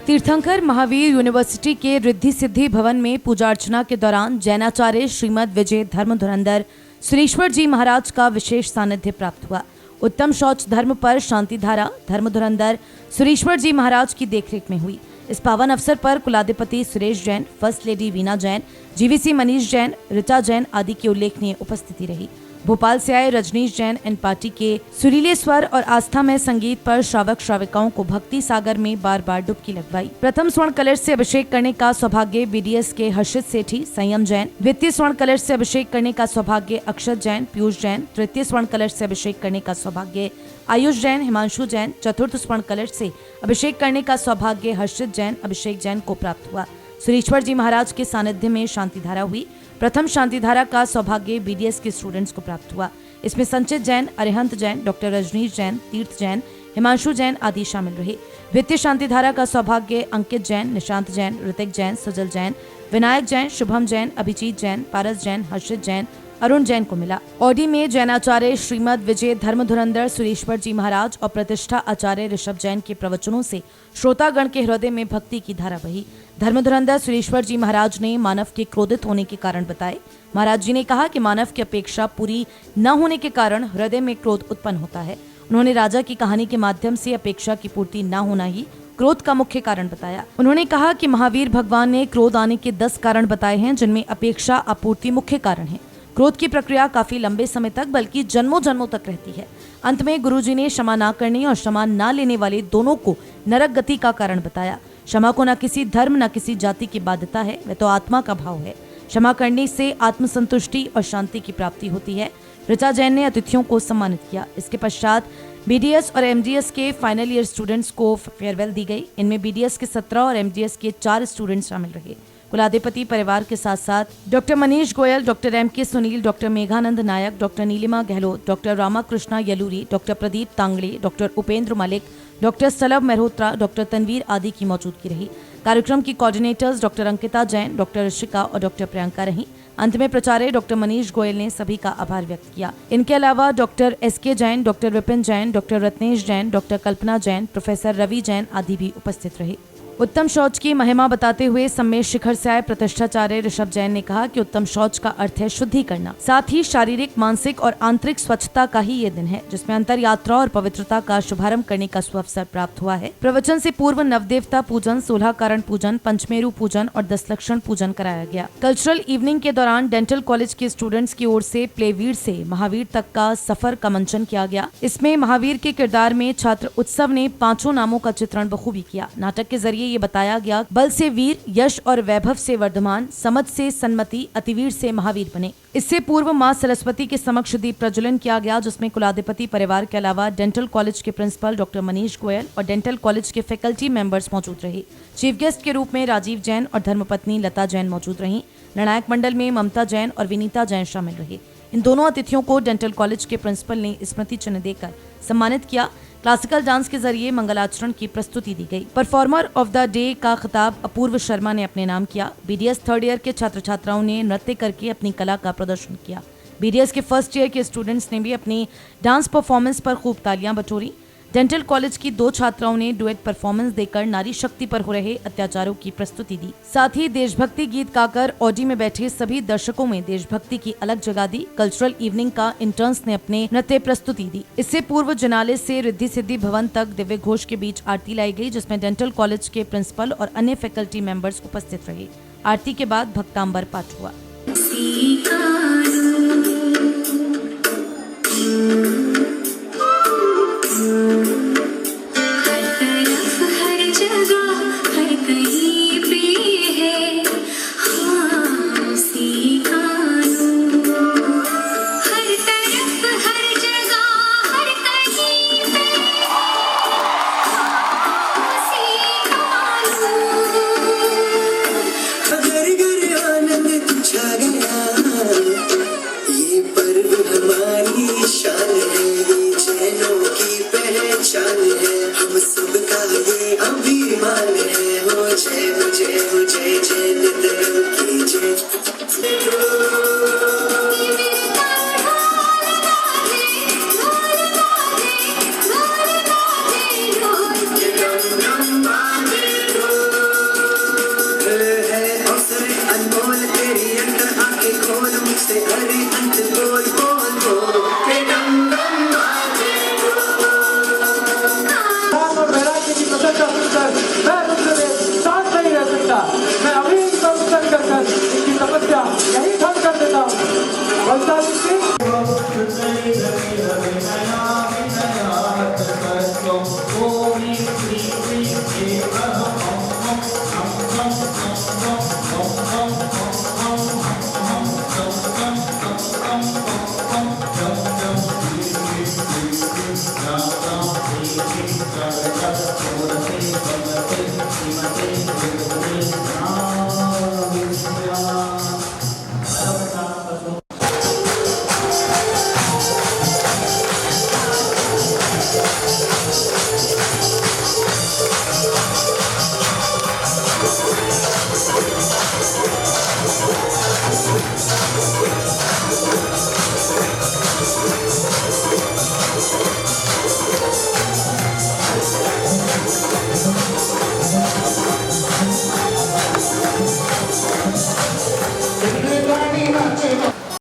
तीर्थंकर महावीर यूनिवर्सिटी के रिद्धि सिद्धि भवन में पूजा अर्चना के दौरान जैनाचार्य श्रीमद विजय धर्मधुरंधर सुरेश्वर जी महाराज का विशेष सानिध्य प्राप्त हुआ। उत्तम शौच धर्म पर शांति धारा धर्मधुरंधर सुरेश्वर जी महाराज की देखरेख में हुई। इस पावन अवसर पर कुलाधिपति Suresh Jain, first lady Veena Jain, GVC Manish Jain, Richa Jain आदि की उल्लेखनीय उपस्थिति रही। भोपाल से आए रजनीश जैन एंड पार्टी के सुरीले स्वर और आस्थामय संगीत पर श्रावक श्राविकाओं को भक्ति सागर में बार बार डुबकी लगवाई। प्रथम स्वर्ण कलश से अभिषेक करने का सौभाग्य बीडीएस के हर्षित सेठी संयम जैन, द्वितीय स्वर्ण कलश से अभिषेक करने का सौभाग्य अक्षत जैन, पीयूष जैन, तृतीय स्वर्ण कलश से अभिषेक करने का सौभाग्य आयुष जैन, हिमांशु जैन, चतुर्थ स्वर्ण कलश से अभिषेक करने का सौभाग्य हर्षित जैन, अभिषेक जैन को प्राप्त हुआ। सुरेश्वर जी महाराज के सानिध्य में शांति धारा हुई। प्रथम शांति धारा का सौभाग्य बीडीएस के स्टूडेंट्स को प्राप्त हुआ। इसमें संचित जैन, अरिहंत जैन, डॉक्टर रजनीश जैन, तीर्थ जैन, हिमांशु जैन आदि शामिल रहे। द्वितीय शांति धारा का सौभाग्य अंकित जैन, निशांत जैन, ऋतिक जैन, सुजल जैन, विनायक जैन, शुभम जैन, अभिजीत जैन, पारस जैन, हर्षित जैन, अरुण जैन को मिला। ऑडी में जैनाचार्य श्रीमद विजय धर्मधुरंधर सुरेश्वर जी महाराज और प्रतिष्ठा आचार्य ऋषभ जैन के प्रवचनों से श्रोतागण के हृदय में भक्ति की धारा बही। धर्मधुरंधर सुरेश्वर जी महाराज ने मानव के क्रोधित होने के कारण बताए। महाराज जी ने कहा कि मानव की अपेक्षा पूरी न होने के कारण हृदय में क्रोध उत्पन्न होता है। उन्होंने राजा की कहानी के माध्यम से अपेक्षा की पूर्ति न होना ही क्रोध का मुख्य कारण बताया। उन्होंने कहा कि महावीर भगवान ने क्रोध आने के 10 कारण बताए हैं, जिनमें अपेक्षा आपूर्ति मुख्य कारण है। क्रोध की प्रक्रिया काफी लंबे समय तक बल्कि जन्मों जन्मों तक रहती है। अंत में गुरुजी ने क्षमा न करने और क्षमा न लेने वाले दोनों को नरक गति का कारण बताया। क्षमा को न किसी धर्म न किसी जाति की बाध्यता है, वह तो आत्मा का भाव है। क्षमा करने से आत्मसंतुष्टि और शांति की प्राप्ति होती है। ऋचा जैन ने अतिथियों को सम्मानित किया। इसके पश्चात बीडीएस और एमडीएस के फाइनल ईयर स्टूडेंट्स को फेयरवेल दी गई। इनमें बीडीएस के 17 और एमडीएस के 4 स्टूडेंट्स शामिल रहे। कुलाधिपति परिवार के साथ साथ doctor Manish Goyal, doctor M K. Sunil, doctor Meghanand Nayak, doctor Neelima Gehlot, doctor Ramakrishna Yaluri, doctor Pradeep Tangde, doctor Upendra Malik, doctor Salabh Mehrotra, doctor Tanveer आदि की मौजूदगी रही। कार्यक्रम की coordinators doctor Ankita Jain, doctor Rishika और डॉक्टर प्रियंका रहीं। अंत में प्राचार्य डॉक्टर मनीष गोयल ने सभी का आभार व्यक्त किया। इनके अलावा doctor S K. Jain, doctor Vipin Jain, doctor Ratnesh Jain, doctor Kalpana Jain, professor Ravi Jain आदि भी उपस्थित रहे। उत्तम शौच की महिमा बताते हुए सम्मेद शिखर से आए प्रतिष्ठाचार्य ऋषभ जैन ने कहा कि उत्तम शौच का अर्थ है शुद्धि करना, साथ ही शारीरिक, मानसिक और आंतरिक स्वच्छता का ही ये दिन है, जिसमें अंतर यात्रा और पवित्रता का शुभारंभ करने का सुअवसर प्राप्त हुआ है। प्रवचन से पूर्व नवदेवता पूजन, 16 कारण पूजन, पंचमेरु पूजन और 10 लक्षण पूजन कराया गया। कल्चरल इवनिंग के दौरान डेंटल कॉलेज के स्टूडेंट्स की ओर से प्लेवीर से महावीर तक का सफर का मंचन किया गया। इसमें महावीर के किरदार में छात्र उत्सव ने 5 नामों का चित्रण बखूबी किया। नाटक के जरिए ये बताया गया, बल से वीर, यश और वैभव से वर्धमान, समझ से सन्मति, अतिवीर से महावीर बने। इससे पूर्व मां सरस्वती के समक्ष दीप प्रज्वलन किया गया, जिसमें कुलाधिपति परिवार के अलावा डेंटल कॉलेज के प्रिंसिपल डॉक्टर मनीष गोयल और डेंटल कॉलेज के फैकल्टी मेंबर्स मौजूद रहे। चीफ गेस्ट के रूप में राजीव जैन और धर्मपत्नी लता जैन मौजूद रहीं। निर्णायक मंडल में ममता जैन और विनीता जैन शामिल रहे। इन दोनों अतिथियों को डेंटल कॉलेज के प्रिंसिपल ने स्मृति चिन्ह देकर सम्मानित किया। क्लासिकल डांस के जरिए मंगलाचरण की प्रस्तुति दी गई। परफॉर्मर ऑफ द डे का खिताब अपूर्व शर्मा ने अपने नाम किया। बीडीएस 3rd ईयर के छात्र छात्राओं ने नृत्य करके अपनी कला का प्रदर्शन किया। बीडीएस के 1st ईयर के स्टूडेंट्स ने भी अपनी डांस परफॉर्मेंस पर खूब तालियां बटोरी। डेंटल कॉलेज की 2 छात्राओं ने डुएट परफॉर्मेंस देकर नारी शक्ति पर हो रहे अत्याचारों की प्रस्तुति दी। साथ ही देशभक्ति गीत गाकर ऑडी में बैठे सभी दर्शकों में देशभक्ति की अलग जगह दी। कल्चरल इवनिंग का इंटर्न्स ने अपने नृत्य प्रस्तुति दी। इससे पूर्व जिनाले से रिद्धि सिद्धि भवन तक दिव्य घोष के बीच आरती लाई गई, जिसमें डेंटल कॉलेज के प्रिंसिपल और अन्य फैकल्टी मेंबर्स उपस्थित रहे। आरती के बाद भक्तांबर पाठ हुआ।